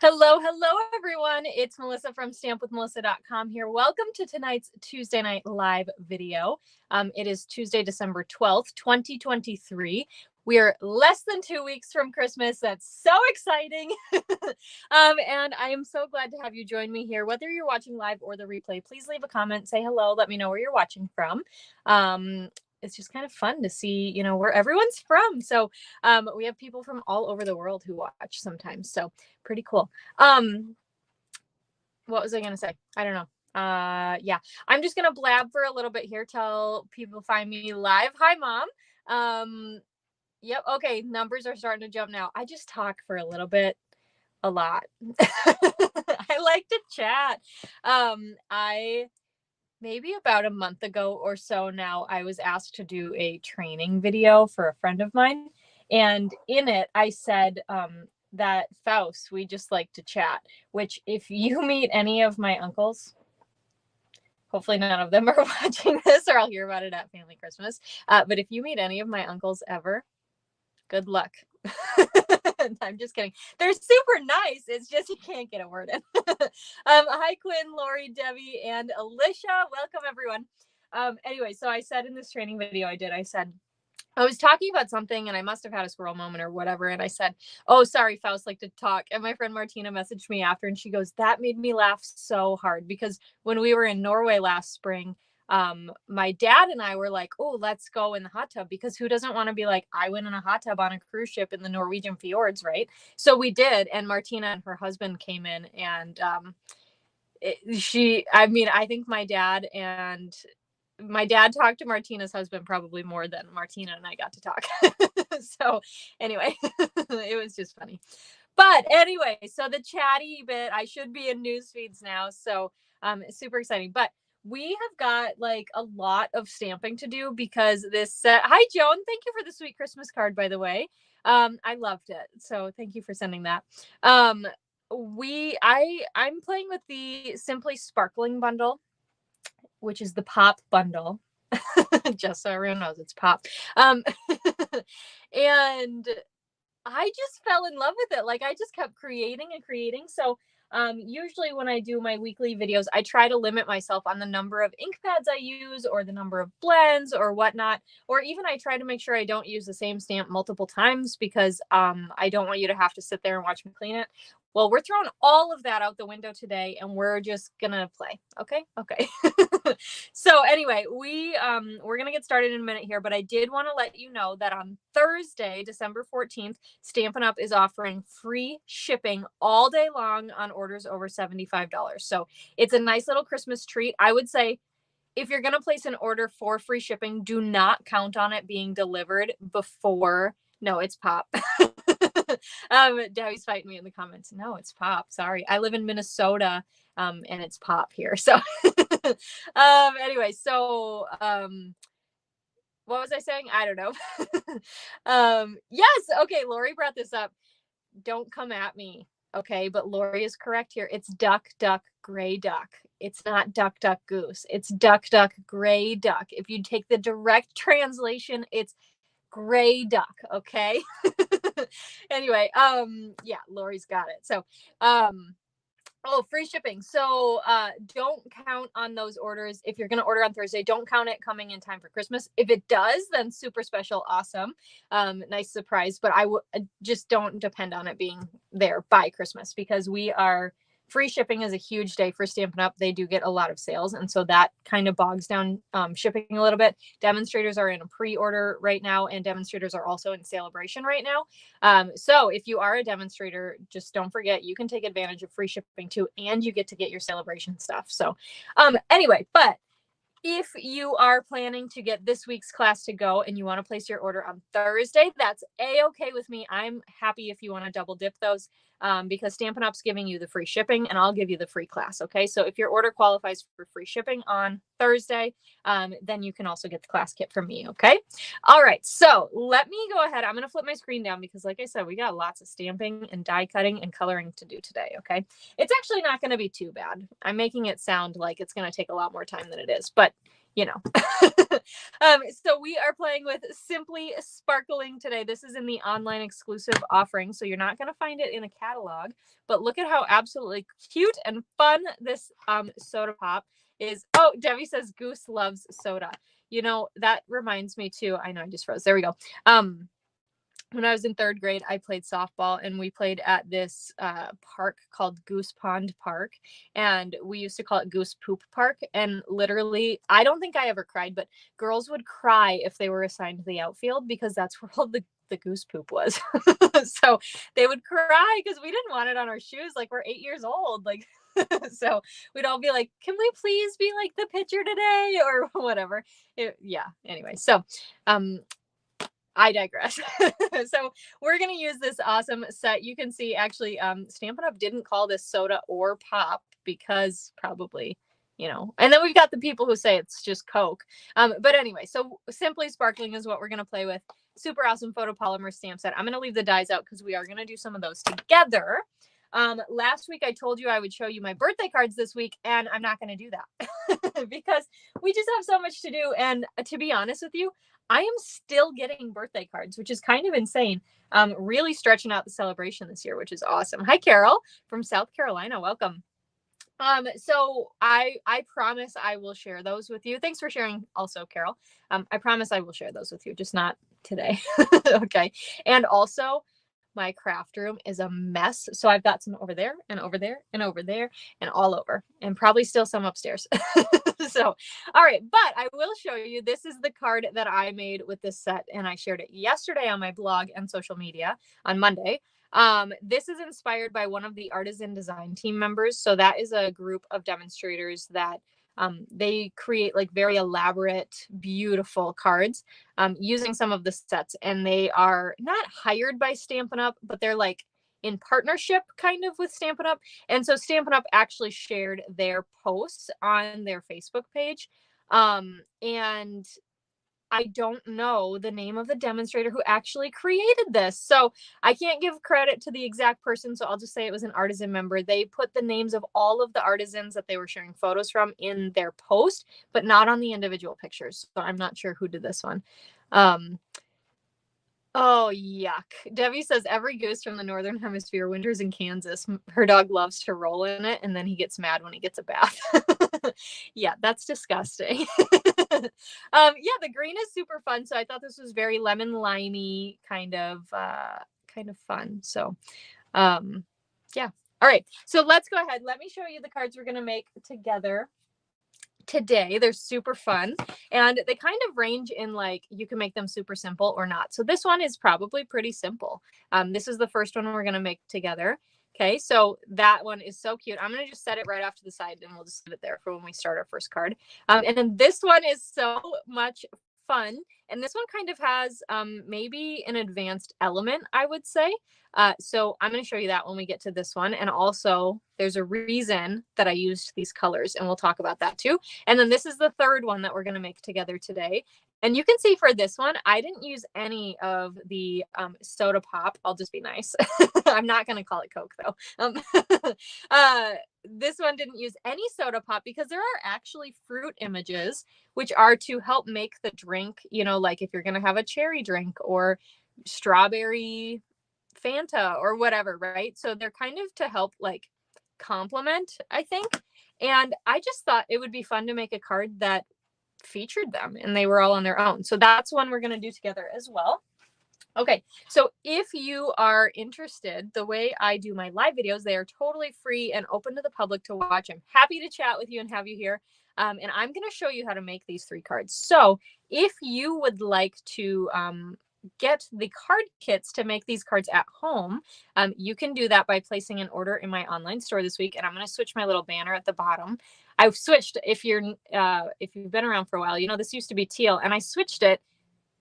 Hello, everyone. It's Melissa from stampwithmelissa.com here. Welcome to tonight's Tuesday night live video. It is Tuesday, December 12th, 2023. We are less than 2 weeks from Christmas. That's so exciting. And I am so glad to have you join me here. Whether you're watching live or the replay, please leave a comment, say hello, let me know where you're watching from. It's just kind of fun to see, where everyone's from. So we have people from all over the world who watch sometimes. So pretty cool. What was I going to say? I don't know. Yeah, I'm just going to blab for a little bit here till people find me live. Hi, Mom. Yep. Okay. Numbers are starting to jump now. I just talk for a little bit, a lot. I like to chat. Maybe about a month ago or so now, I was asked to do a training video for a friend of mine. And in it, I said that Faust, we just like to chat, which if you meet any of my uncles, hopefully none of them are watching this or I'll hear about it at Family Christmas. But if you meet any of my uncles ever, good luck. I'm just kidding. They're super nice. It's just you can't get a word in. Hi, Quinn, Lori, Debbie, and Alicia. Welcome, everyone. Anyway, so I said in this training video I said, I was talking about something and I must have had a squirrel moment or whatever. And I said, oh, sorry, Faust like to talk. And my friend Martina messaged me after and she goes, that made me laugh so hard because when we were in Norway last spring, my dad and I were like, oh, let's go in the hot tub because who doesn't want to be like, I went in a hot tub on a cruise ship in the Norwegian fjords, right? So we did. And Martina and her husband came in and I think my dad talked to Martina's husband probably more than Martina and I got to talk. So anyway, it was just funny. But anyway, so the chatty bit, I should be in news feeds now. So it's super exciting. But we have got like a lot of stamping to do because this hi Joan, thank you for the sweet Christmas card, by the way. I loved it. So thank you for sending that. I'm playing with the Simply Sparkling bundle, which is the pop bundle. Just so everyone knows it's pop. And I just fell in love with it. Like I just kept creating and creating. So usually when I do my weekly videos, I try to limit myself on the number of ink pads I use or the number of blends or whatnot. Or even I try to make sure I don't use the same stamp multiple times because I don't want you to have to sit there and watch me clean it. Well, we're throwing all of that out the window today and we're just gonna play. Okay. So anyway, we're gonna get started in a minute here, but I did want to let you know that on Thursday, December 14th, Stampin' Up is offering free shipping all day long on orders over $75. So it's a nice little Christmas treat. I would say if you're gonna place an order for free shipping, do not count on it being delivered before. No, it's pop. Debbie's fighting me in the comments. No, it's pop. Sorry. I live in Minnesota, and it's pop here. So, anyway, so, what was I saying? I don't know. Yes. Okay. Lori brought this up. Don't come at me. Okay. But Lori is correct here. It's duck, duck, gray duck. It's not duck, duck, goose. It's duck, duck, gray duck. If you take the direct translation, it's gray duck. Okay. Anyway, yeah, Lori's got it. So, free shipping. So, don't count on those orders. If you're going to order on Thursday, don't count it coming in time for Christmas. If it does, then super special. Awesome. Nice surprise, but just don't depend on it being there by Christmas because free shipping is a huge day for Stampin' Up. They do get a lot of sales. And so that kind of bogs down shipping a little bit. Demonstrators are in a pre-order right now, and demonstrators are also in celebration right now. So if you are a demonstrator, just don't forget, you can take advantage of free shipping too, and you get to get your celebration stuff. So anyway, but if you are planning to get this week's class to go and you want to place your order on Thursday, that's a-okay with me. I'm happy if you want to double dip those because Stampin' Up's giving you the free shipping and I'll give you the free class. Okay. So if your order qualifies for free shipping on Thursday, then you can also get the class kit from me. Okay. All right. So let me go ahead. I'm going to flip my screen down because like I said, we got lots of stamping and die cutting and coloring to do today. Okay. It's actually not going to be too bad. I'm making it sound like it's going to take a lot more time than it is, but but you know. So we are playing with Simply Sparkling today. This is in the online exclusive offering, so you're not going to find it in a catalog, but look at how absolutely cute and fun this soda pop is. Oh, Debbie says Goose loves soda. You know, that reminds me too. I know I just froze. There we go. When I was in 3rd grade, I played softball, and we played at this park called Goose Pond Park, and we used to call it Goose Poop Park. And literally, I don't think I ever cried, but girls would cry if they were assigned to the outfield because that's where all the goose poop was. So they would cry because we didn't want it on our shoes. Like, we're 8 years old. Like, so we'd all be like, can we please be like the pitcher today or whatever? Yeah. Anyway, so I digress. So we're going to use this awesome set. You can see actually Stampin' Up! Didn't call this soda or pop because probably, you know, and then we've got the people who say it's just Coke. But anyway, so Simply Sparkling is what we're going to play with. Super awesome photopolymer stamp set. I'm going to leave the dies out because we are going to do some of those together. Last week I told you I would show you my birthday cards this week, and I'm not going to do that because we just have so much to do. And to be honest with you, I am still getting birthday cards, which is kind of insane. Really stretching out the celebration this year, which is awesome. Hi, Carol from South Carolina. Welcome. So I promise I will share those with you. Thanks for sharing also, Carol. I promise I will share those with you, just not today. Okay. And also, my craft room is a mess. So I've got some over there and over there and over there and all over, and probably still some upstairs. So, all right. But I will show you, this is the card that I made with this set, and I shared it yesterday on my blog and social media on Monday. This is inspired by one of the artisan design team members. So that is a group of demonstrators that they create like very elaborate, beautiful cards using some of the sets, and they are not hired by Stampin' Up, but they're like in partnership kind of with Stampin' Up. And so Stampin' Up actually shared their posts on their Facebook page. And I don't know the name of the demonstrator who actually created this. So I can't give credit to the exact person. So I'll just say it was an artisan member. They put the names of all of the artisans that they were sharing photos from in their post, but not on the individual pictures. So I'm not sure who did this one. Oh, yuck. Debbie says every goose from the Northern Hemisphere winters in Kansas. Her dog loves to roll in it, and then he gets mad when he gets a bath. Yeah, that's disgusting. Yeah, the green is super fun. So I thought this was very lemon limey kind of fun. So yeah. All right. So let's go ahead. Let me show you the cards we're going to make together today. They're super fun, and they kind of range in like, you can make them super simple or not. So this one is probably pretty simple. This is the first one we're going to make together. Okay, so that one is so cute. I'm going to just set it right off to the side, and we'll just leave it there for when we start our first card. And then this one is so much fun. And this one kind of has maybe an advanced element, I would say. So I'm going to show you that when we get to this one. And also, there's a reason that I used these colors, and we'll talk about that too. And then this is the third one that we're going to make together today. And you can see for this one, I didn't use any of the soda pop. I'll just be nice. I'm not going to call it Coke, though. This one didn't use any soda pop because there are actually fruit images, which are to help make the drink, you know, like if you're going to have a cherry drink or strawberry Fanta or whatever, right? So they're kind of to help like complement, I think. And I just thought it would be fun to make a card that featured them, and they were all on their own. So that's one we're going to do together as well. Okay, so if you are interested, the way I do my live videos, they are totally free and open to the public to watch. I'm happy to chat with you and have you here. And I'm going to show you how to make these 3 cards. So if you would like to get the card kits to make these cards at home, you can do that by placing an order in my online store this week. And I'm going to switch my little banner at the bottom. I've switched, if you've been around for a while, you know, this used to be teal, and I switched it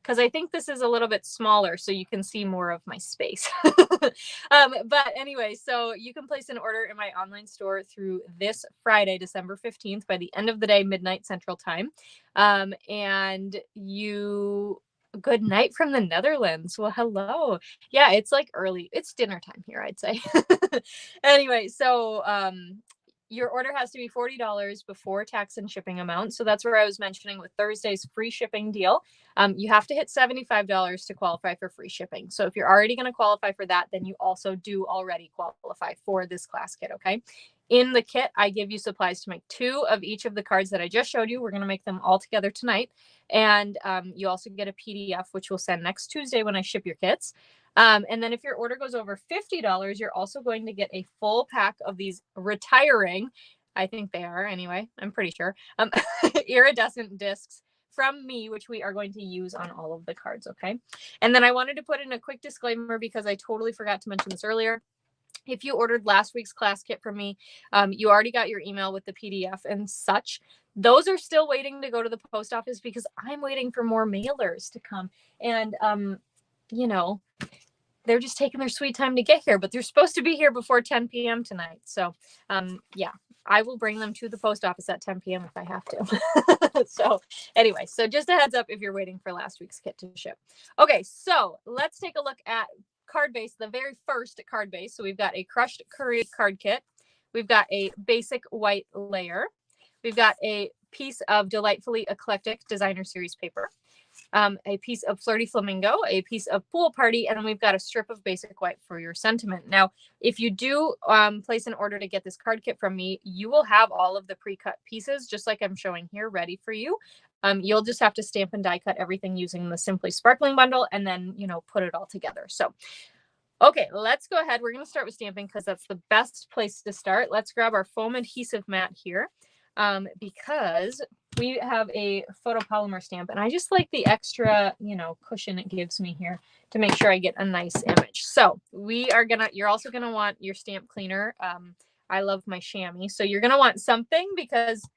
because I think this is a little bit smaller so you can see more of my space. But anyway, so you can place an order in my online store through this Friday, December 15th, by the end of the day, midnight Central Time. And good night from the Netherlands. Well, hello. Yeah, it's like early. It's dinner time here, I'd say. Anyway, so your order has to be $40 before tax and shipping amount. So that's where I was mentioning with Thursday's free shipping deal. You have to hit $75 to qualify for free shipping. So if you're already going to qualify for that, then you also do already qualify for this class kit, okay? In the kit, I give you supplies to make 2 of each of the cards that I just showed you. We're going to make them all together tonight. And you also get a PDF, which we'll send next Tuesday when I ship your kits. And then if your order goes over $50, you're also going to get a full pack of these retiring, I think they are anyway, I'm pretty sure, iridescent discs from me, which we are going to use on all of the cards, okay? And then I wanted to put in a quick disclaimer because I totally forgot to mention this earlier. If you ordered last week's class kit from me, you already got your email with the PDF and such. Those are still waiting to go to the post office because I'm waiting for more mailers to come. And, you know, they're just taking their sweet time to get here, but they're supposed to be here before 10 p.m. tonight. So, yeah, I will bring them to the post office at 10 p.m. if I have to. So anyway, so just a heads up if you're waiting for last week's kit to ship. Okay, so let's take a look at card base, the very first card base. So we've got a crushed curry card kit. We've got a basic white layer. We've got a piece of delightfully eclectic designer series paper, a piece of flirty flamingo, a piece of pool party, and then we've got a strip of basic white for your sentiment. Now, if you do place an order to get this card kit from me, you will have all of the pre-cut pieces, just like I'm showing here, ready for you. You'll just have to stamp and die cut everything using the Simply Sparkling bundle and then, you know, put it all together. So, okay, let's go ahead. We're going to start with stamping because that's the best place to start. Let's grab our foam adhesive mat here because we have a photopolymer stamp and I just like the extra, you know, cushion it gives me here to make sure I get a nice image. So you're also going to want your stamp cleaner. I love my chamois. So you're going to want something because,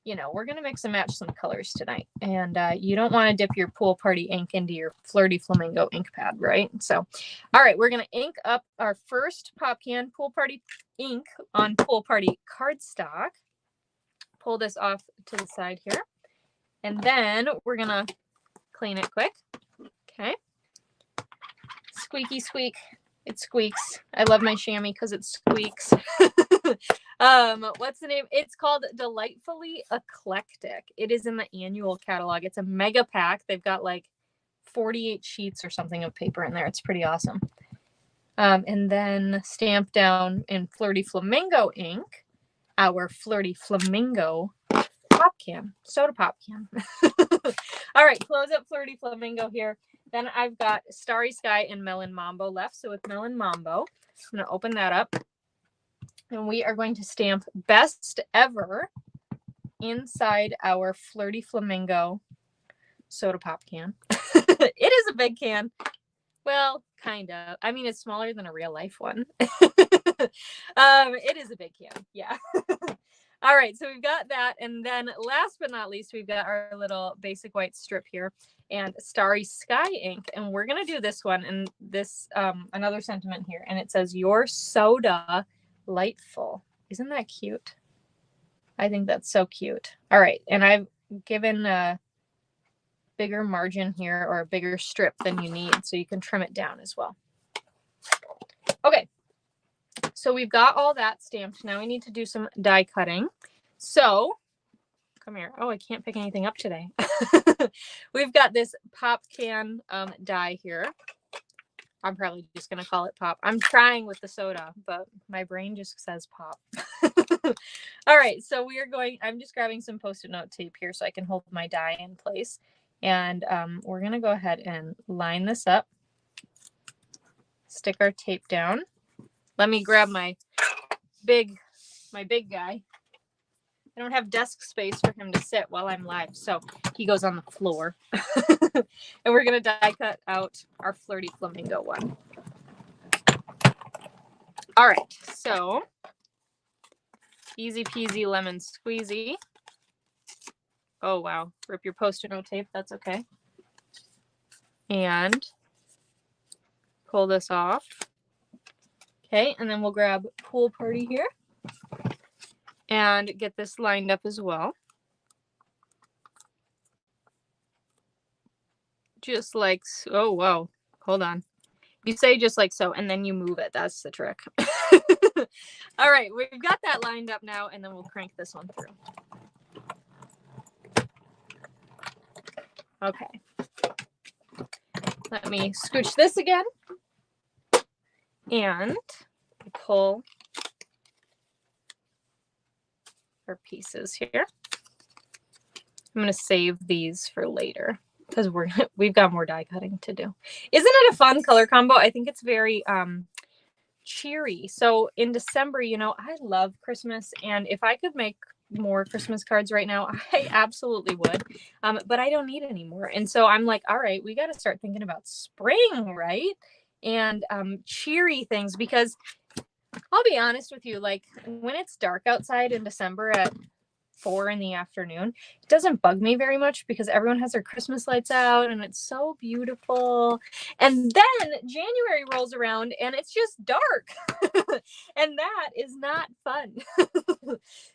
you know, we're going to mix and match some colors tonight. And you don't want to dip your pool party ink into your flirty flamingo ink pad, right? So, all right, we're going to ink up our first pop can pool party ink on pool party cardstock. Pull this off to the side here. And then we're going to clean it quick. Okay. Squeaky squeak. It squeaks. I love my chamois because it squeaks. What's the name? It's called Delightfully Eclectic. It is in the annual catalog. It's a mega pack. They've got like 48 sheets or something of paper in there. It's pretty awesome. And then stamp down in Flirty Flamingo ink, our Flirty Flamingo pop can, soda pop can. All right, close up Flirty Flamingo here. Then I've got Starry Sky and Melon Mambo left. So with Melon Mambo, I'm going to open that up. And we are going to stamp Best Ever inside our Flirty Flamingo soda pop can. It is a big can. Well, kind of. I mean, it's smaller than a real life one. It is a big can. Yeah. All right. So we've got that. And then last but not least, we've got our little basic white strip here and Starry Sky ink. And we're going to do this one and this, another sentiment here. And it says, "Your soda lightful." Isn't that cute? I think that's so cute. All right. And I've given a bigger margin here or a bigger strip than you need, so you can trim it down as well. Okay. So we've got all that stamped. Now we need to do some die cutting. So come here. Oh, I can't pick anything up today. We've got this pop can die here. I'm probably just going to call it pop. I'm trying with the soda, but my brain just says pop. All right. So I'm just grabbing some Post-it note tape here so I can hold my die in place. And we're going to go ahead and line this up. Stick our tape down. Let me grab my big guy. I don't have desk space for him to sit while I'm live, so he goes on the floor. And we're going to die cut out our Flirty Flamingo one. All right, so easy peasy lemon squeezy. Oh, wow. Rip your Post-it note tape. That's okay. And pull this off. Okay, and then we'll grab Pool Party here and get this lined up as well. Just like, oh, whoa, hold on. You say just like so, and then you move it. That's the trick. All right, we've got that lined up now, and then we'll crank this one through. Okay. Let me scooch this again and pull our pieces here. I'm going to save these for later because we've got more die cutting to do. Isn't it a fun color combo? I think it's very cheery. So in December, you know, I love Christmas, and if I could make more Christmas cards right now, I absolutely would. But I don't need any more. And so I'm like, all right, we got to start thinking about spring, right? And cheery things, because I'll be honest with you, like when it's dark outside in December at 4 in the afternoon, it doesn't bug me very much because everyone has their Christmas lights out and it's so beautiful. And then January rolls around and it's just dark. And that is not fun.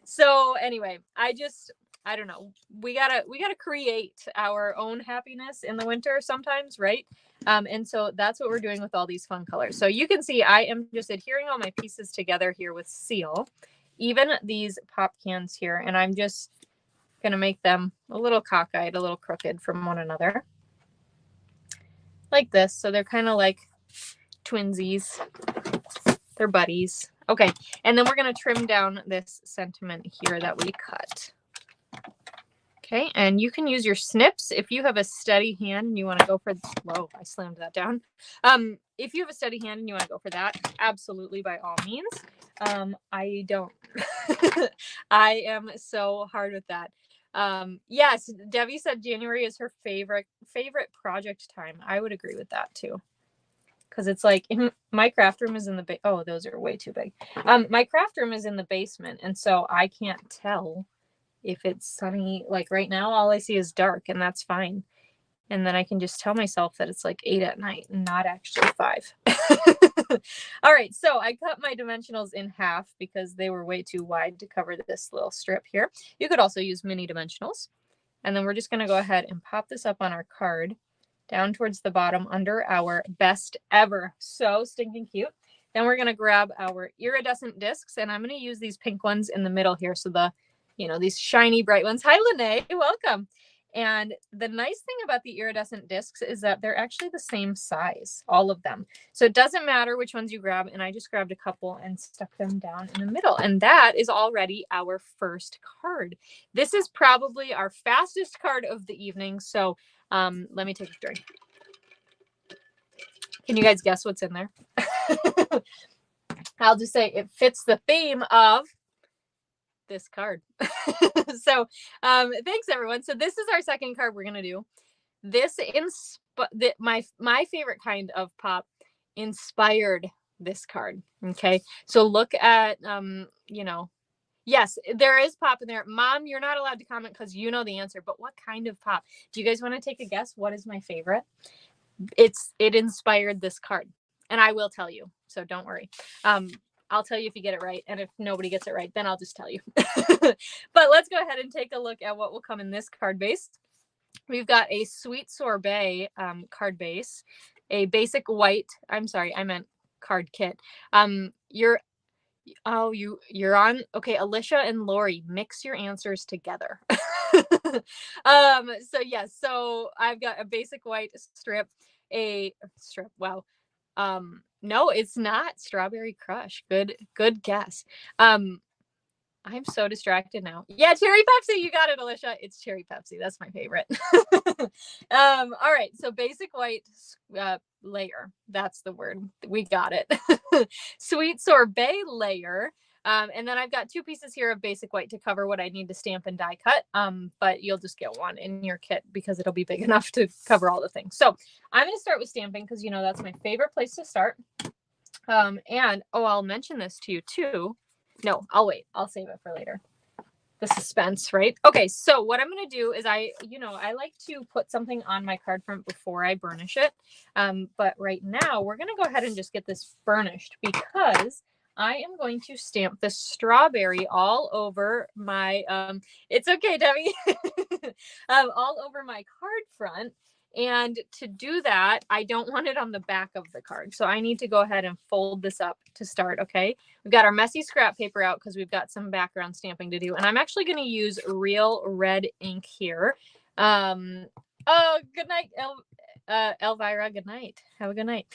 So anyway, I don't know. We gotta create our own happiness in the winter sometimes, right? And so that's what we're doing with all these fun colors. So you can see I am just adhering all my pieces together here with seal, even these pop cans here, and I'm just gonna make them a little cockeyed, a little crooked from one another, like this. So they're kind of like twinsies. They're buddies. Okay, and then we're gonna trim down this sentiment here that we cut. Okay, and you can use your snips if you have a steady hand and you want to go for, whoa, I slammed that down. If you have a steady hand and you want to go for that, absolutely, by all means. I don't. I am so hard with that. Yes, Debbie said January is her favorite project time. I would agree with that too. Because it's like my craft room is in the oh, those are way too big. My craft room is in the basement, and so I can't tell if it's sunny. Like right now, all I see is dark, and that's fine. And then I can just tell myself that it's like 8 at night, not actually 5. All right, so I cut my dimensionals in half because they were way too wide to cover this little strip here. You could also use mini dimensionals. And then we're just going to go ahead and pop this up on our card down towards the bottom under our best ever. So stinking cute. Then we're going to grab our iridescent discs, and I'm going to use these pink ones in the middle here. So the, you know, these shiny bright ones. Hi, Lene, welcome. And the nice thing about the iridescent discs is that they're actually the same size, all of them. So it doesn't matter which ones you grab. And I just grabbed a couple and stuck them down in the middle. And that is already our first card. This is probably our fastest card of the evening. So let me take a drink. Can you guys guess what's in there? I'll just say it fits the theme of this card. So thanks everyone. So this is our second card we're gonna do. This my favorite kind of pop inspired this card. Okay, so look at you know, yes, there is pop in there. Mom, you're not allowed to comment because you know the answer, but what kind of pop? Do you guys want to take a guess? What is my favorite? It inspired this card, and I will tell you, so don't worry. I'll tell you if you get it right, and if nobody gets it right, then I'll just tell you. But let's go ahead and take a look at what will come in this card base. We've got a Sweet Sorbet card base, a basic white, I'm sorry, I meant card kit. You're on, okay, Alicia and Lori, mix your answers together. So yes, so I've got a basic white strip, wow. No, it's not Strawberry Crush. Good guess. I'm so distracted now. Yeah, Cherry Pepsi, you got it, Alicia. It's Cherry Pepsi. That's my favorite. All right, so basic white layer. That's the word. We got it. Sweet Sorbet layer. And then I've got 2 pieces here of basic white to cover what I need to stamp and die cut. But you'll just get one in your kit because it'll be big enough to cover all the things. So I'm going to start with stamping because, you know, that's my favorite place to start. And, oh, I'll mention this to you too. No, I'll wait. I'll save it for later. The suspense, right? Okay, so what I'm going to do is I like to put something on my card front before I burnish it. But right now we're going to go ahead and just get this burnished because I am going to stamp the strawberry all over my, it's okay, Debbie, all over my card front. And to do that, I don't want it on the back of the card. So I need to go ahead and fold this up to start, okay? We've got our messy scrap paper out because we've got some background stamping to do. And I'm actually going to use real red ink here. Oh, good night, Elvira. Good night. Have a good night.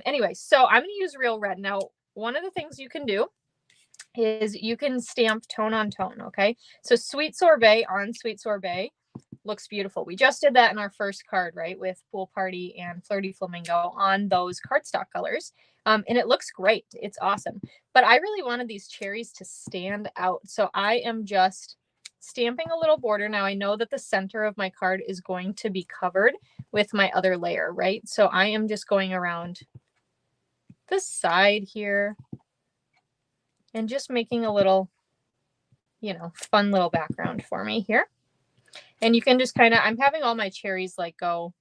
Anyway, so I'm going to use real red. Now, one of the things you can do is you can stamp tone on tone, okay? So Sweet Sorbet on Sweet Sorbet looks beautiful. We just did that in our first card, right? With Pool Party and Flirty Flamingo on those cardstock colors. And it looks great. It's awesome. But I really wanted these cherries to stand out. So I am just stamping a little border. Now I know that the center of my card is going to be covered with my other layer, right? So I am just going around the side here and just making a little, you know, fun little background for me here. And you can just kind of, I'm having all my cherries like go,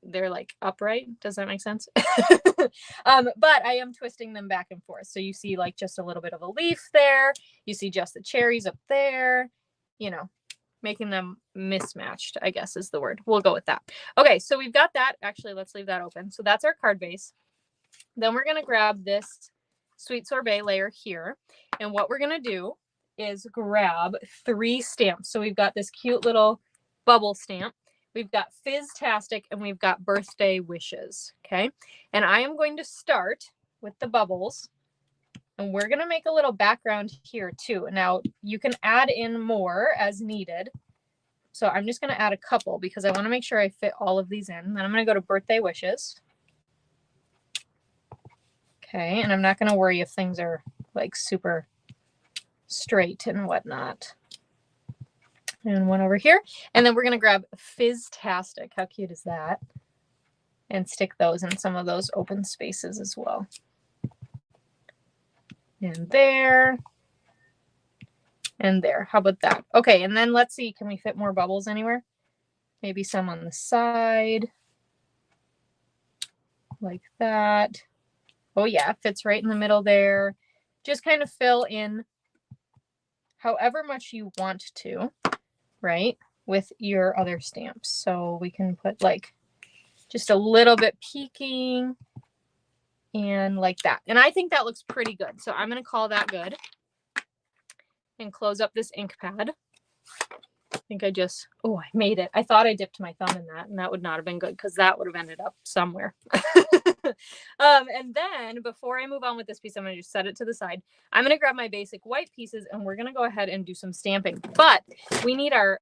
they're like upright. Does that make sense? But I am twisting them back and forth. So you see like just a little bit of a leaf there. You see just the cherries up there, you know, making them mismatched, I guess is the word. We'll go with that. Okay, so we've got that. Actually, let's leave that open. So that's our card base. Then we're going to grab this Sweet Sorbet layer here. And what we're going to do is grab 3 stamps. So we've got this cute little bubble stamp. We've got Fizztastic and we've got Birthday Wishes. Okay. And I am going to start with the bubbles and we're going to make a little background here too. Now you can add in more as needed. So I'm just going to add a couple because I want to make sure I fit all of these in. Then I'm going to go to Birthday Wishes. Okay. And I'm not going to worry if things are like super straight and whatnot. And one over here. And then we're going to grab Fizztastic. How cute is that? And stick those in some of those open spaces as well. And there. And there. How about that? Okay, and then let's see. Can we fit more bubbles anywhere? Maybe some on the side. Like that. Oh yeah, it fits right in the middle there. Just kind of fill in however much you want to, right, with your other stamps. So we can put like just a little bit peeking and like that. And I think that looks pretty good. So I'm going to call that good and close up this ink pad. I think I just, oh, I made it. I thought I dipped my thumb in that and that would not have been good because that would have ended up somewhere. And then before I move on with this piece, I'm going to just set it to the side. I'm going to grab my basic white pieces and we're going to go ahead and do some stamping. But we need our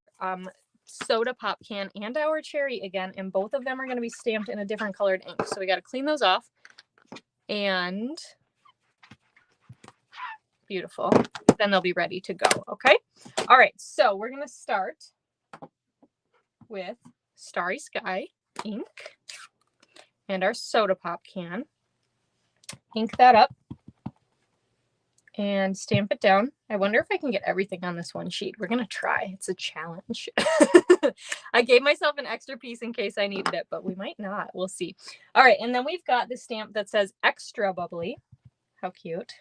soda pop can and our cherry again, and both of them are going to be stamped in a different colored ink. So we got to clean those off. And beautiful. Then they'll be ready to go. Okay. All right. So we're going to start with Starry Sky ink and our soda pop can. Ink that up and stamp it down. I wonder if I can get everything on this one sheet. We're going to try. It's a challenge. I gave myself an extra piece in case I needed it, but we might not. We'll see. All right. And then we've got the stamp that says extra bubbly. How cute.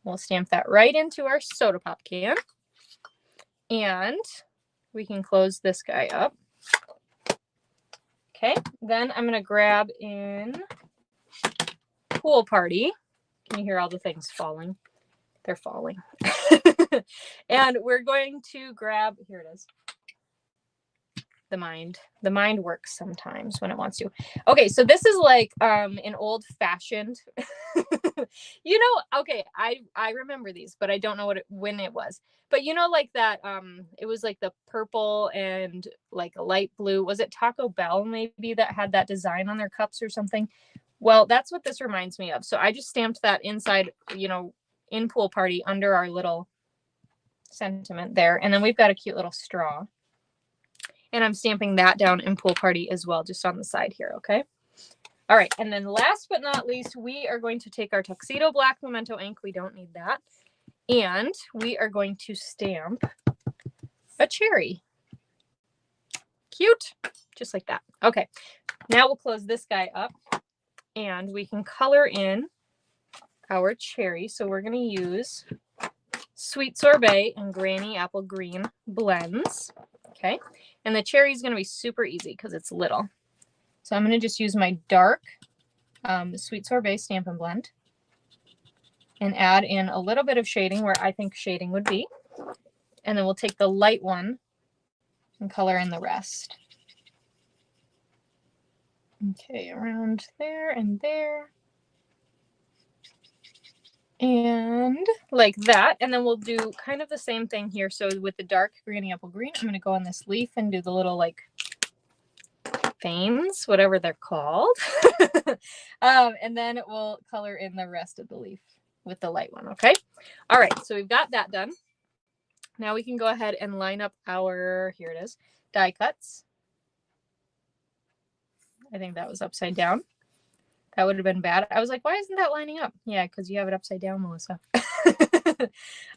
We'll stamp that right into our soda pop can. And we can close this guy up. Okay. Then I'm going to grab in Pool Party. Can you hear all the things falling? They're falling. And we're going to grab, here it is. The mind works sometimes when it wants to. Okay, so this is like an old fashioned, you know, okay, I remember these, but I don't know when it was. But you know, like that, it was like the purple and like a light blue. Was it Taco Bell maybe that had that design on their cups or something? Well, that's what this reminds me of. So I just stamped that inside, you know, in Pool Party under our little sentiment there. And then we've got a cute little straw. And I'm stamping that down in Pool Party as well, just on the side here, okay? All right, and then last but not least, we are going to take our Tuxedo Black Memento ink. We don't need that. And we are going to stamp a cherry. Cute, just like that. Okay, now we'll close this guy up. And we can color in our cherry. So we're going to use Sweet Sorbet and Granny Apple Green blends. Okay. And the cherry is going to be super easy because it's little. So I'm going to just use my dark Sweet Sorbet Stampin' Blend and add in a little bit of shading where I think shading would be. And then we'll take the light one and color in the rest. Okay, around there and there. And like that. And then we'll do kind of the same thing here. So with the dark granny apple green, I'm going to go on this leaf and do the little like veins, whatever they're called. And then we'll color in the rest of the leaf with the light one. Okay. All right. So we've got that done. Now we can go ahead and line up our, here it is, die cuts. I think that was upside down. That would have been bad. I was like, why isn't that lining up? Yeah, because you have it upside down, Melissa.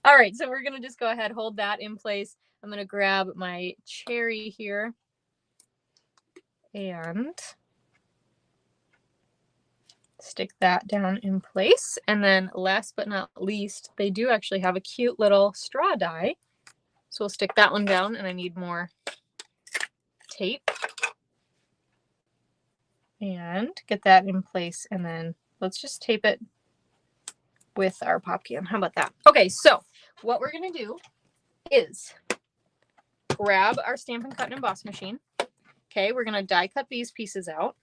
All right, so we're going to just go ahead, hold that in place. I'm going to grab my cherry here and stick that down in place. And then last but not least, they do actually have a cute little straw die. So we'll stick that one down, and I need more tape. And get that in place, and then let's just tape it with our pop can. How about that? Okay, so what we're going to do is grab our Stampin' Cut and Emboss machine. Okay, we're going to die cut these pieces out.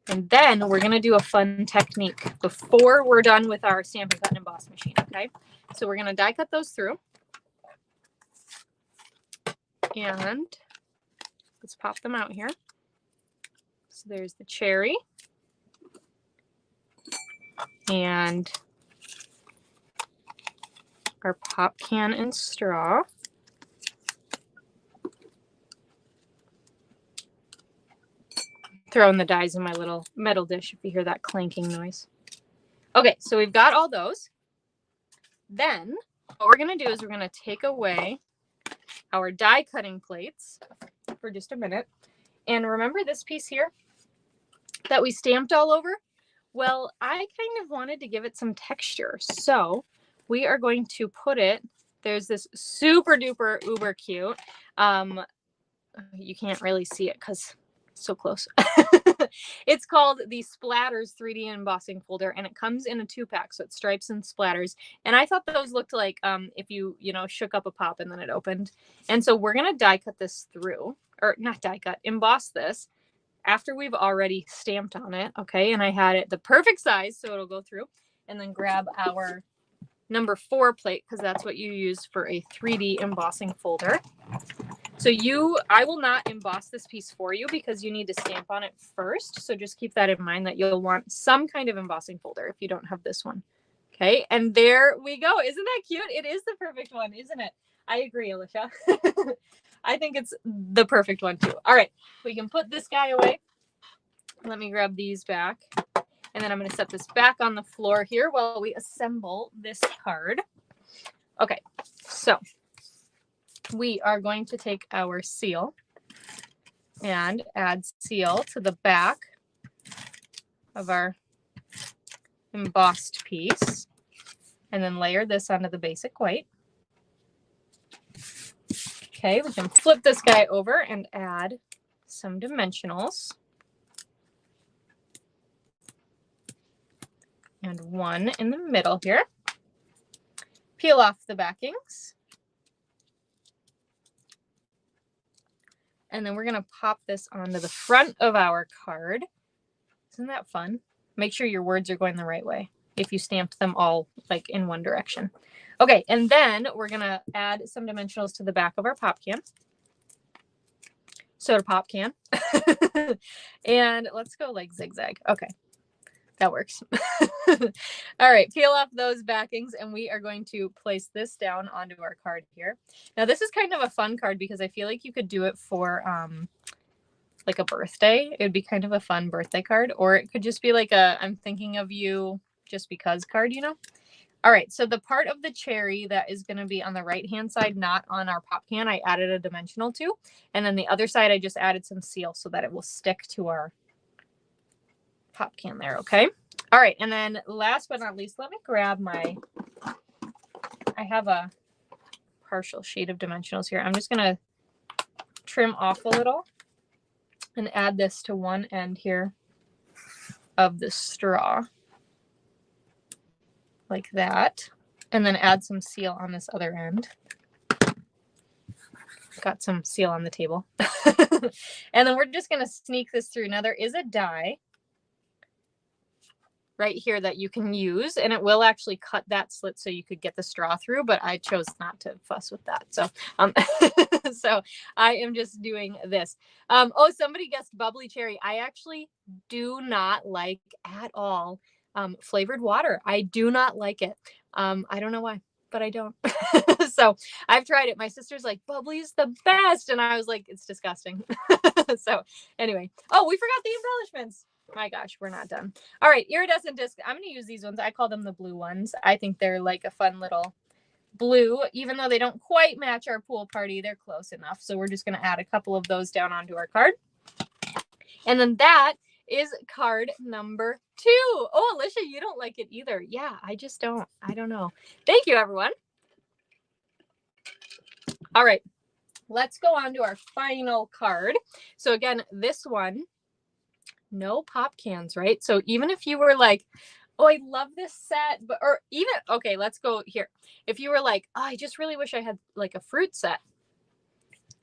And then we're going to do a fun technique before we're done with our Stampin' Cut and Emboss machine. Okay, so we're going to die cut those through. And let's pop them out here. So there's the cherry and our pop can and straw. Throwing the dies in my little metal dish if you hear that clanking noise. Okay, so we've got all those. Then what we're going to do is we're going to take away our die cutting plates for just a minute. And remember this piece here that we stamped all over? Well, I kind of wanted to give it some texture. So we are going to put it, there's this super duper uber cute. You can't really see it because it's so close. It's called the Splatters 3D embossing folder, and it comes in a 2-pack. So it's stripes and splatters. And I thought those looked like if you shook up a pop and then it opened. And so we're going to die cut this through, or not die cut, emboss this after we've already stamped on it. Okay. And I had it the perfect size, so it'll go through, and then grab our number 4 plate, because that's what you use for a 3D embossing folder. So I will not emboss this piece for you because you need to stamp on it first. So just keep that in mind, that you'll want some kind of embossing folder if you don't have this one. Okay. And there we go. Isn't that cute? It is the perfect one, isn't it? I agree, Alicia. I think it's the perfect one too. All right. We can put this guy away. Let me grab these back. And then I'm going to set this back on the floor here while we assemble this card. Okay. So we are going to take our seal and add seal to the back of our embossed piece, and then layer this onto the basic white. Okay, we can flip this guy over and add some dimensionals. And one in the middle here. Peel off the backings. And then we're going to pop this onto the front of our card. Isn't that fun? Make sure your words are going the right way if you stamped them all like in one direction. Okay, and then we're going to add some dimensionals to the back of our pop can. Soda pop can. And let's go like zigzag. Okay, that works. All right, peel off those backings, and we are going to place this down onto our card here. Now, this is kind of a fun card because I feel like you could do it for like a birthday. It would be kind of a fun birthday card, or it could just be like a I'm thinking of you just because card, you know? All right, so the part of the cherry that is going to be on the right-hand side, not on our pop can, I added a dimensional to. And then the other side, I just added some seal so that it will stick to our pop can there, okay? All right, and then last but not least, let me grab I have a partial sheet of dimensionals here. I'm just going to trim off a little and add this to one end here of the straw, like that, and then add some seal on this other end. Got some seal on the table. And then we're just going to sneak this through. Now there is a die right here that you can use, and it will actually cut that slit so you could get the straw through, but I chose not to fuss with that. So so I am just doing this. Oh, somebody guessed bubbly cherry. I actually do not like at all flavored water. I do not like it. I don't know why, but I don't. So I've tried it. My sister's like, bubbly's the best, and I was like, it's disgusting. So anyway, oh, we forgot the embellishments. My gosh, we're not done. All right, iridescent disc. I'm going to use these ones. I call them the blue ones. I think they're like a fun little blue, even though they don't quite match our pool party. They're close enough. So we're just going to add a couple of those down onto our card. And then that is card number 2. Oh, Alicia, you don't like it either. Yeah, I just don't. I don't know. Thank you, everyone. All right, let's go on to our final card. So again, this one, no pop cans, right? So even if you were like, oh, I love this set, but, or even, okay, let's go here. If you were like, oh, I just really wish I had like a fruit set.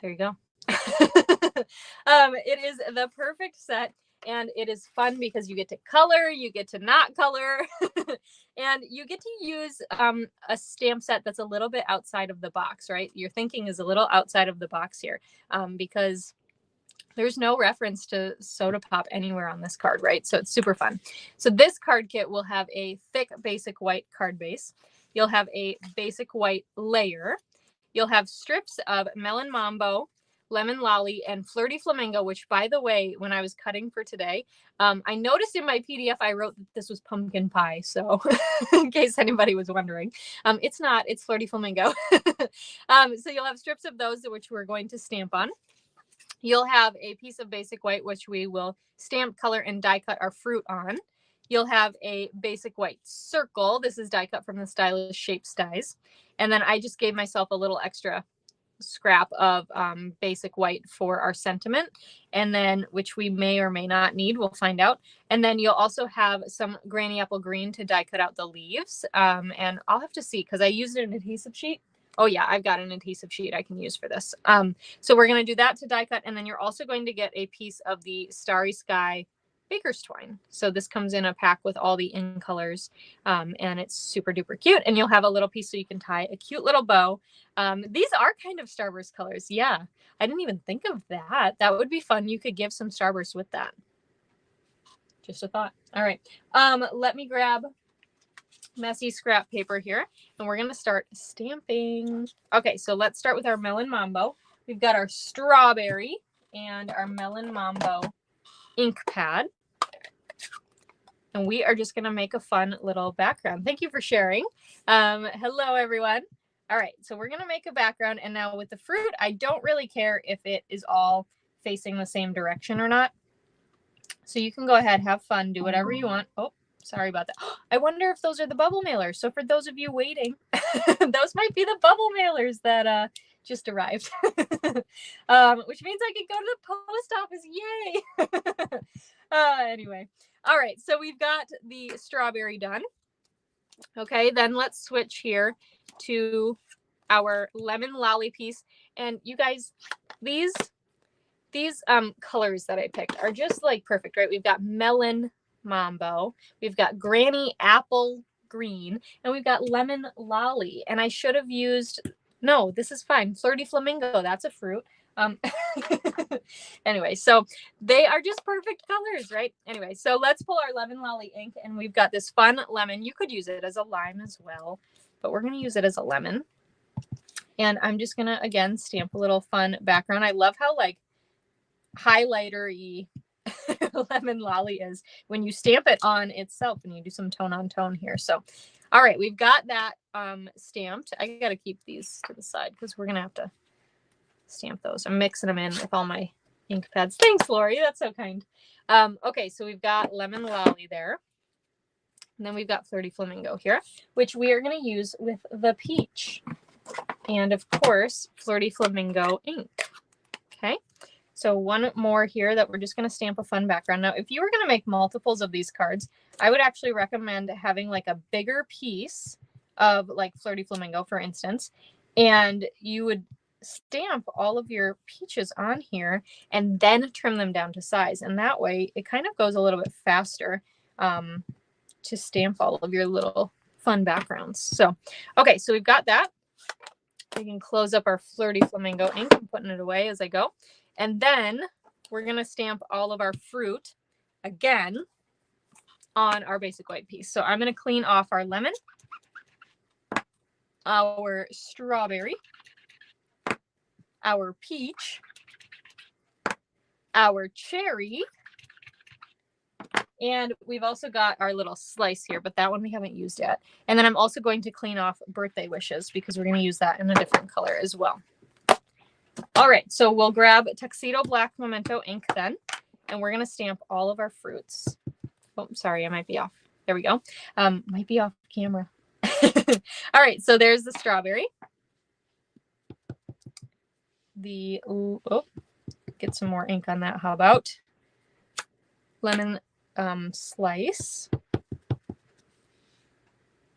There you go. It is the perfect set, and it is fun because you get to color, you get to not color, and you get to use a stamp set that's a little bit outside of the box, right? Your thinking is a little outside of the box here, because there's no reference to soda pop anywhere on this card, right? So it's super fun. So this card kit will have a thick basic white card base. You'll have a basic white layer. You'll have strips of Melon Mambo, Lemon Lolly, and Flirty Flamingo, which, by the way, when I was cutting for today, I noticed in my PDF I wrote that this was pumpkin pie. So in case anybody was wondering, it's not. It's Flirty Flamingo. So you'll have strips of those which we're going to stamp on. You'll have a piece of basic white, which we will stamp, color, and die cut our fruit on. You'll have a basic white circle. This is die cut from the Stylish Shapes dies. And then I just gave myself a little extra scrap of basic white for our sentiment, and then which we may or may not need, we'll find out. And then you'll also have some Granny Apple Green to die cut out the leaves, and I'll have to see because I used an adhesive sheet. Oh yeah, I've got an adhesive sheet I can use for this. So we're going to do that to die cut, and then you're also going to get a piece of the Starry Sky Baker's twine. So this comes in a pack with all the in colors, and it's super duper cute. And you'll have a little piece so you can tie a cute little bow. These are kind of Starburst colors. Yeah, I didn't even think of that. That would be fun. You could give some Starburst with that. Just a thought. All right, let me grab messy scrap paper here, and we're going to start stamping. Okay, so let's start with our Melon Mambo. We've got our strawberry and our Melon Mambo ink pad, and we are just going to make a fun little background. Thank you for sharing. Hello everyone. All right, so we're going to make a background, and now with the fruit, I don't really care if it is all facing the same direction or not. So you can go ahead, have fun, do whatever you want. Oh, sorry about that. I wonder if those are the bubble mailers. So for those of you waiting, those might be the bubble mailers that just arrived, which means I could go to the post office. Yay. Anyway. All right. So we've got the strawberry done. Okay. Then let's switch here to our lemon lolly piece. And you guys, these colors that I picked are just like perfect, right? We've got Melon Mambo, we've got Granny Apple Green, and we've got Lemon Lolly. And I should have used, no, this is fine, Flirty Flamingo, that's a fruit. Anyway, so they are just perfect colors, right? Anyway, so let's pull our Lemon Lolly ink, and we've got this fun lemon. You could use it as a lime as well, but we're going to use it as a lemon. And I'm just going to, again, stamp a little fun background. I love how like highlighter-y Lemon Lolly is when you stamp it on itself and you do some tone on tone here. So, all right, we've got that stamped. I got to keep these to the side because we're going to have to stamp those. I'm mixing them in with all my ink pads. Thanks, Lori. That's so kind. Okay, so we've got Lemon Lolly there. And then we've got Flirty Flamingo here, which we are going to use with the peach. And, of course, Flirty Flamingo ink. Okay. So one more here that we're just going to stamp a fun background. Now, if you were going to make multiples of these cards, I would actually recommend having like a bigger piece of like Flirty Flamingo, for instance, and you would stamp all of your peaches on here and then trim them down to size. And that way it kind of goes a little bit faster to stamp all of your little fun backgrounds. So, okay, so we've got that. We can close up our Flirty Flamingo ink. I'm putting it away as I go. And then we're going to stamp all of our fruit again on our basic white piece. So I'm going to clean off our lemon, our strawberry, our peach, our cherry, and we've also got our little slice here, but that one we haven't used yet. And then I'm also going to clean off birthday wishes because we're going to use that in a different color as well. All right, so we'll grab Tuxedo Black Memento ink then, and we're going to stamp all of our fruits. Oh, sorry, I might be off. There we go. Might be off camera. All right, so there's the strawberry. Get some more ink on that. How about lemon slice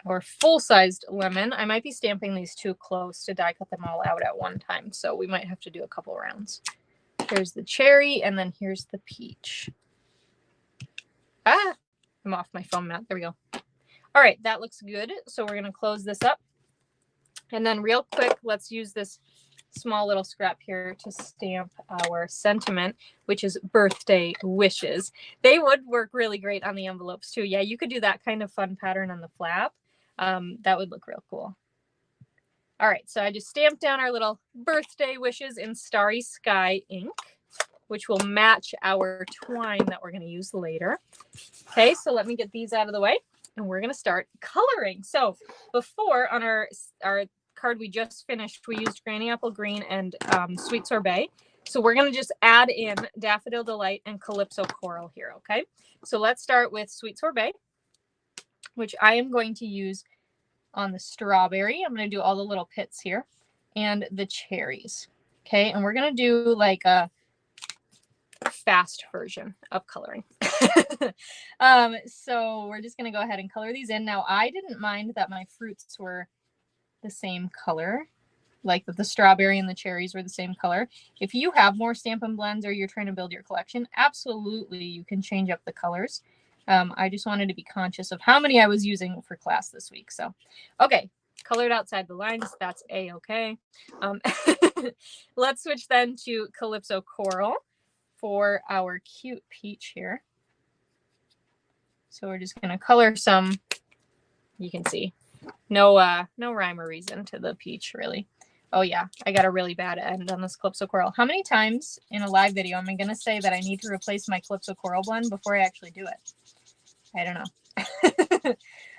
or full-sized lemon? I might be stamping these too close to die cut them all out at one time, so we might have to do a couple rounds. Here's the cherry, and then here's the peach. I'm off my foam mat. There we go. All right, that looks good. So we're going to close this up. And then real quick, let's use this small little scrap here to stamp our sentiment, which is birthday wishes. They would work really great on the envelopes too. Yeah, you could do that kind of fun pattern on the flap. That would look real cool. All right, so I just stamped down our little birthday wishes in Starry Sky ink, which will match our twine that we're going to use later. Okay, so let me get these out of the way, and we're going to start coloring. So before, on our card we just finished, we used Granny Apple Green and Sweet Sorbet. So we're going to just add in Daffodil Delight and Calypso Coral here, okay? So let's start with Sweet Sorbet, which I am going to use on the strawberry. I'm going to do all the little pits here, and the cherries, okay? And we're going to do like a fast version of coloring. So we're just going to go ahead and color these in. Now, I didn't mind that my fruits were the same color, like that the strawberry and the cherries were the same color. If you have more Stampin' Blends or you're trying to build your collection, absolutely you can change up the colors. I just wanted to be conscious of how many I was using for class this week. So, okay, colored outside the lines, that's A-okay. Let's switch then to Calypso Coral for our cute peach here. So we're just going to color some, you can see, no rhyme or reason to the peach, really. Oh yeah, I got a really bad end on this Calypso Coral. How many times in a live video am I going to say that I need to replace my Calypso Coral blend before I actually do it? I don't know.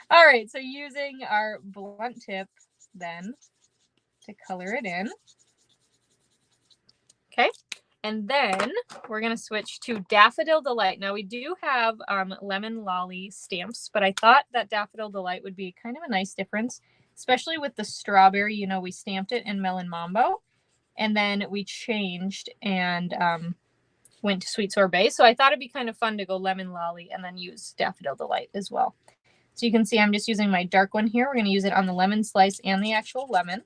All right, so using our blunt tip then to color it in. Okay, and then we're going to switch to Daffodil Delight. Now we do have Lemon Lolly stamps, but I thought that Daffodil Delight would be kind of a nice difference, especially with the strawberry. You know, we stamped it in Melon Mambo, and then we changed and went to Sweet Sorbet. So I thought it'd be kind of fun to go Lemon Lolly and then use Daffodil Delight as well. So you can see I'm just using my dark one here. We're going to use it on the lemon slice and the actual lemon.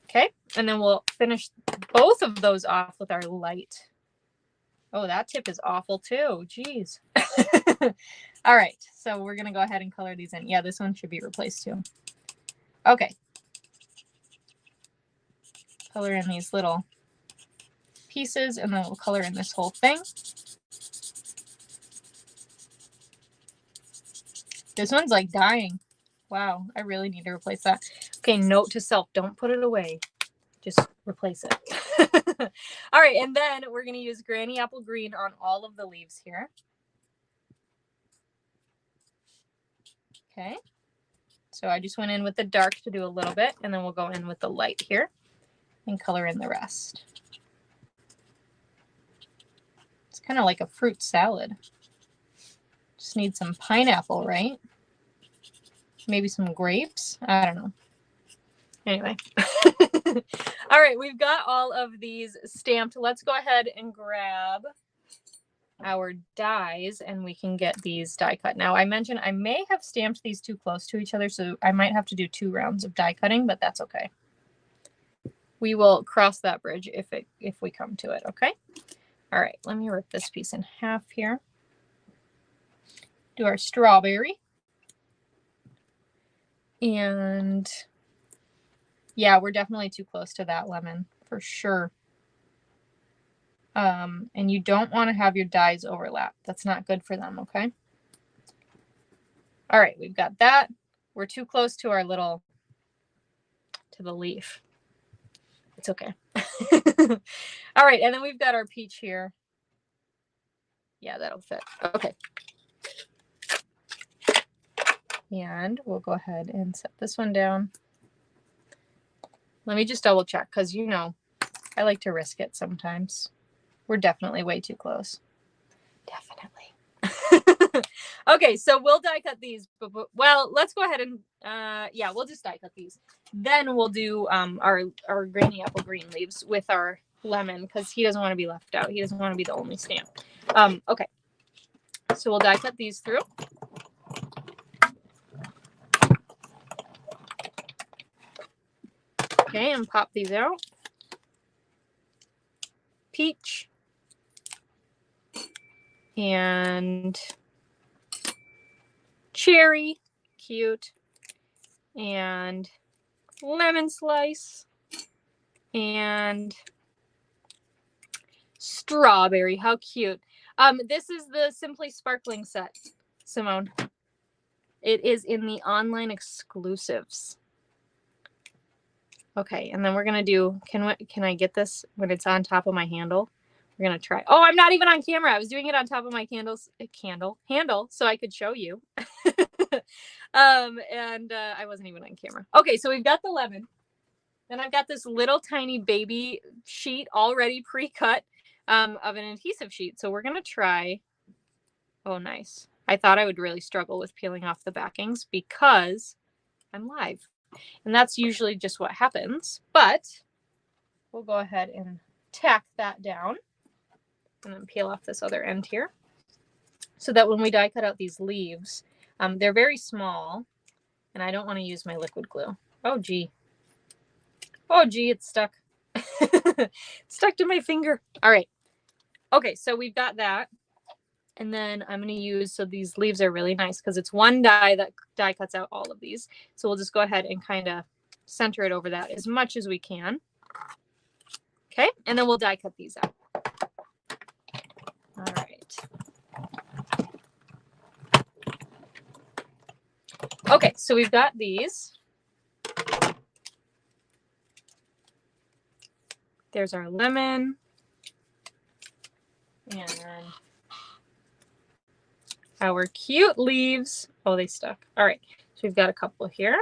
Okay, and then we'll finish both of those off with our light. Oh, that tip is awful too. Jeez. All right, so we're going to go ahead and color these in. Yeah, this one should be replaced too. Okay. Color in these little pieces, and then we'll color in this whole thing. This one's like dying. Wow, I really need to replace that. Okay, note to self, don't put it away. Just replace it. All right, and then we're going to use Granny Apple Green on all of the leaves here. Okay, so I just went in with the dark to do a little bit, and then we'll go in with the light here and color in the rest. It's kind of like a fruit salad. Just need some pineapple, right? Maybe some grapes. I don't know. Anyway. All right, we've got all of these stamped. Let's go ahead and grab our dies and we can get these die cut. Now I mentioned I may have stamped these too close to each other, so I might have to do 2 rounds of die cutting, but that's okay. We will cross that bridge if we come to it, okay? All right, let me rip this piece in half here. Do our strawberry. And yeah, we're definitely too close to that lemon for sure. And you don't want to have your dies overlap. That's not good for them, okay? All right, we've got that. We're too close to our little, to the leaf. It's okay. All right, and then we've got our peach here. Yeah, that'll fit. Okay. And we'll go ahead and set this one down. Let me just double check because, you know, I like to risk it sometimes. We're definitely way too close. Definitely. Okay, so we'll die cut these. Well, let's go ahead and, yeah, we'll just die cut these. Then we'll do our granny apple green leaves with our lemon because he doesn't want to be left out. He doesn't want to be the only stamp. Okay, so we'll die cut these through. Okay, and pop these out. Peach. And cherry, cute, and lemon slice, and strawberry. How cute. This is the Simply Sparkling set, Simone. It is in the online exclusives. Okay, and then we're gonna do, can I get this when it's on top of my handle? We're gonna try. Oh, I'm not even on camera. I was doing it on top of my handle so I could show you. I wasn't even on camera. Okay, so we've got the lemon. Then I've got this little tiny baby sheet already pre-cut of an adhesive sheet. So we're gonna try. Oh, nice. I thought I would really struggle with peeling off the backings because I'm live. And that's usually just what happens. But we'll go ahead and tack that down. And then peel off this other end here so that when we die cut out these leaves, they're very small and I don't want to use my liquid glue. Oh, gee. Oh, gee, it's stuck. It's stuck to my finger. All right. Okay, so we've got that. And then I'm going to use, so these leaves are really nice because it's one die that die cuts out all of these. So we'll just go ahead and kind of center it over that as much as we can. Okay, and then we'll die cut these out. All right. Okay, so we've got these. There's our lemon. And our cute leaves. Oh, they stuck. All right, so we've got a couple here.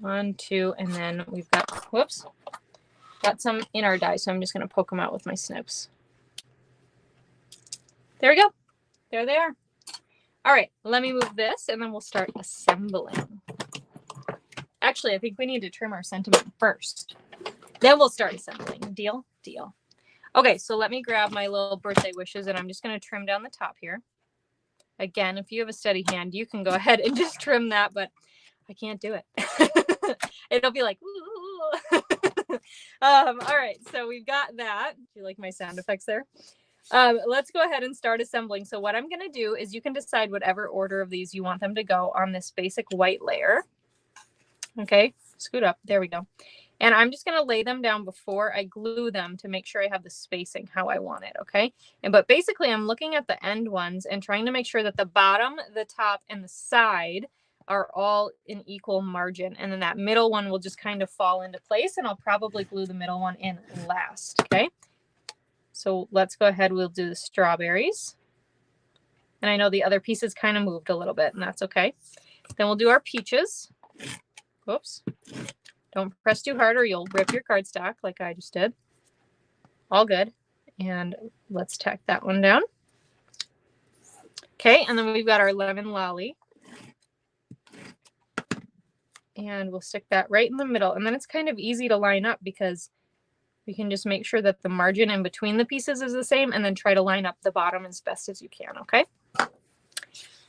1, 2, and then we've got, whoops, got some in our die, so I'm just going to poke them out with my snips. There we go. There they are. All right, let me move this, and then we'll start assembling. Actually, I think we need to trim our sentiment first. Then we'll start assembling. Deal? Deal. Okay, so let me grab my little birthday wishes, and I'm just going to trim down the top here. Again, if you have a steady hand, you can go ahead and just trim that, but I can't do it. It'll be like, ooh. All right, so we've got that. Do you like my sound effects there? Let's go ahead and start assembling. So what I'm going to do is you can decide whatever order of these you want them to go on this basic white layer. Okay, scoot up. There we go. And I'm just going to lay them down before I glue them to make sure I have the spacing how I want it, okay? But basically, I'm looking at the end ones and trying to make sure that the bottom, the top, and the side are all in equal margin. And then that middle one will just kind of fall into place, and I'll probably glue the middle one in last, okay? So let's go ahead. We'll do the strawberries. And I know the other pieces kind of moved a little bit, and that's okay. Then we'll do our peaches. Whoops. Don't press too hard or you'll rip your cardstock like I just did. All good. And let's tack that one down. Okay, and then we've got our lemon lolly. And we'll stick that right in the middle. And then it's kind of easy to line up because we can just make sure that the margin in between the pieces is the same and then try to line up the bottom as best as you can, okay?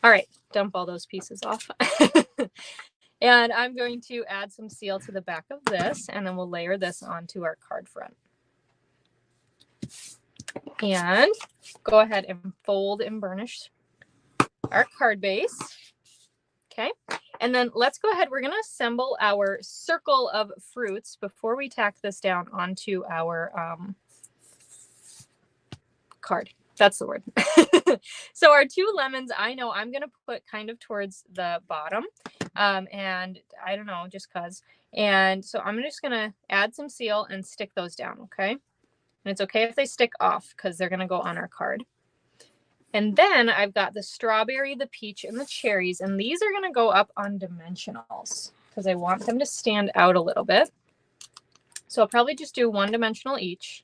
All right, dump all those pieces off. And I'm going to add some seal to the back of this, and then we'll layer this onto our card front. And go ahead and fold and burnish our card base. Okay, and then let's go ahead. We're going to assemble our circle of fruits before we tack this down onto our card. That's the word. So our 2 lemons, I know I'm going to put kind of towards the bottom. And I don't know, just cause. And so I'm just going to add some seal and stick those down. Okay. And it's okay if they stick off because they're going to go on our card. And then I've got the strawberry, the peach, and the cherries. And these are going to go up on dimensionals because I want them to stand out a little bit. So I'll probably just do 1 dimensional each.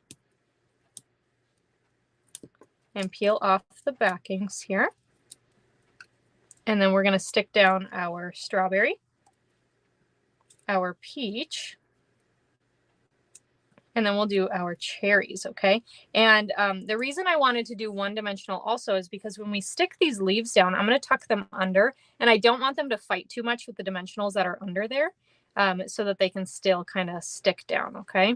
And peel off the backings here. And then we're going to stick down our strawberry, our peach, and then we'll do our cherries, okay? And the reason I wanted to do 1 dimensional also is because when we stick these leaves down, I'm going to tuck them under, and I don't want them to fight too much with the dimensionals that are under there so that they can still kind of stick down, okay?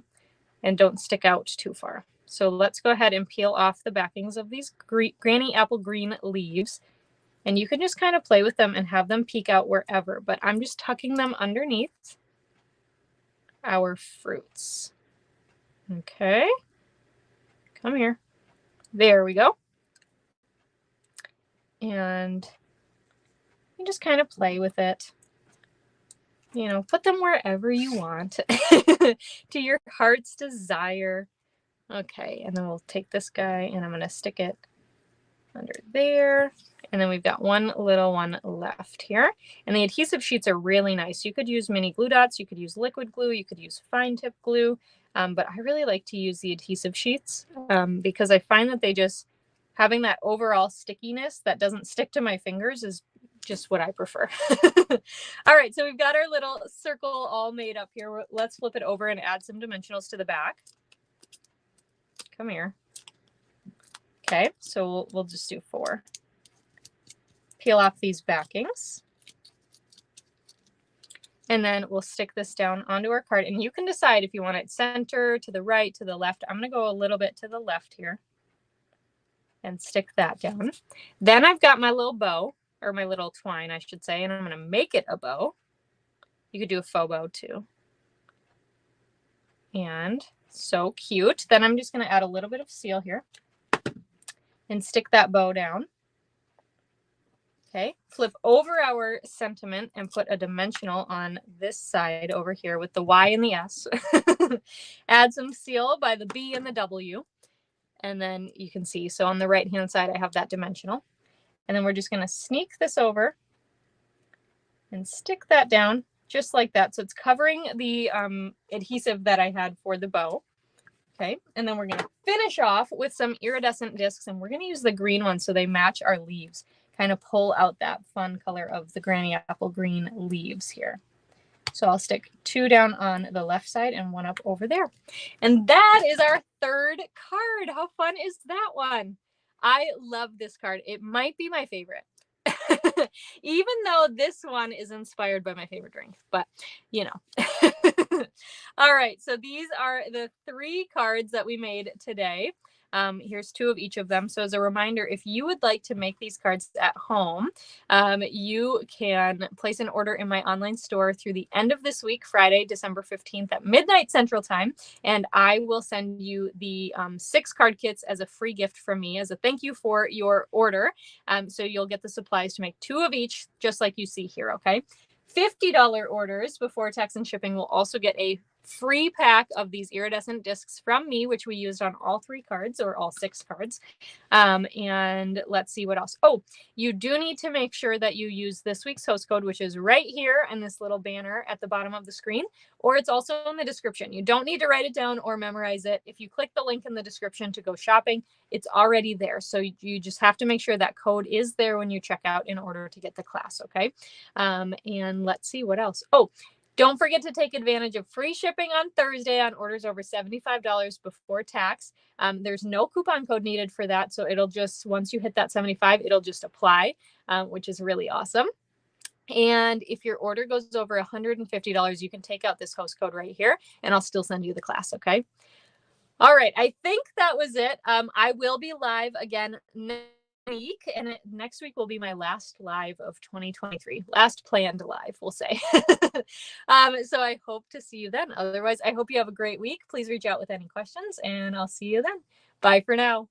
And don't stick out too far. So let's go ahead and peel off the backings of these granny apple green leaves. And you can just kind of play with them and have them peek out wherever. But I'm just tucking them underneath our fruits. Okay. Come here. There we go. And you just kind of play with it. You know, put them wherever you want to your heart's desire. Okay, and then we'll take this guy and I'm going to stick it under there. And then we've got 1 little one left here. And the adhesive sheets are really nice. You could use mini glue dots. You could use liquid glue. You could use fine tip glue. But I really like to use the adhesive sheets because I find that they just, having that overall stickiness that doesn't stick to my fingers is just what I prefer. All right, so we've got our little circle all made up here. Let's flip it over and add some dimensionals to the back. Come here. Okay, so we'll just do 4. Peel off these backings. And then we'll stick this down onto our card. And you can decide if you want it center, to the right, to the left. I'm going to go a little bit to the left here and stick that down. Then I've got my little bow, or my little twine, I should say, and I'm going to make it a bow. You could do a faux bow too. And so cute. Then I'm just going to add a little bit of seal here and stick that bow down. Okay, flip over our sentiment and put a dimensional on this side over here with the Y and the S. Add some seal by the B and the W. And then you can see, so on the right hand side, I have that dimensional. And then we're just going to sneak this over and stick that down just like that. So it's covering the adhesive that I had for the bow. Okay, and then we're going to finish off with some iridescent discs, and we're going to use the green ones so they match our leaves. Kind of pull out that fun color of the granny apple green leaves here. So I'll stick 2 down on the left side and 1 up over there. And that is our 3rd card. How fun is that one? I love this card. It might be my favorite. Even though this one is inspired by my favorite drink, but you know. All right, so these are the 3 cards that we made today. Here's 2 of each of them. So as a reminder, if you would like to make these cards at home, you can place an order in my online store through the end of this week, Friday, December 15th at midnight Central Time. And I will send you the 6 card kits as a free gift from me as a thank you for your order. So you'll get the supplies to make 2 of each, just like you see here, okay? $50 orders before tax and shipping will also get a free pack of these iridescent discs from me, which we used on all 3 cards or all 6 cards. And let's see what else. Oh, you do need to make sure that you use this week's host code, which is right here in this little banner at the bottom of the screen, or it's also in the description. You don't need to write it down or memorize it. If you click the link in the description to go shopping, it's already there. So you just have to make sure that code is there when you check out in order to get the class. Okay. And let's see what else. Oh, Don't forget to take advantage of free shipping on Thursday on orders over $75 before tax. There's no coupon code needed for that. So it'll just, once you hit that 75, it'll just apply, which is really awesome. And if your order goes over $150, you can take out this host code right here and I'll still send you the class. Okay. All right. I think that was it. I will be live again next week, and next week will be my last live of 2023, last planned live, we'll say. So I hope to see you then. Otherwise, I hope you have a great week. Please reach out with any questions and I'll see you then. Bye for now.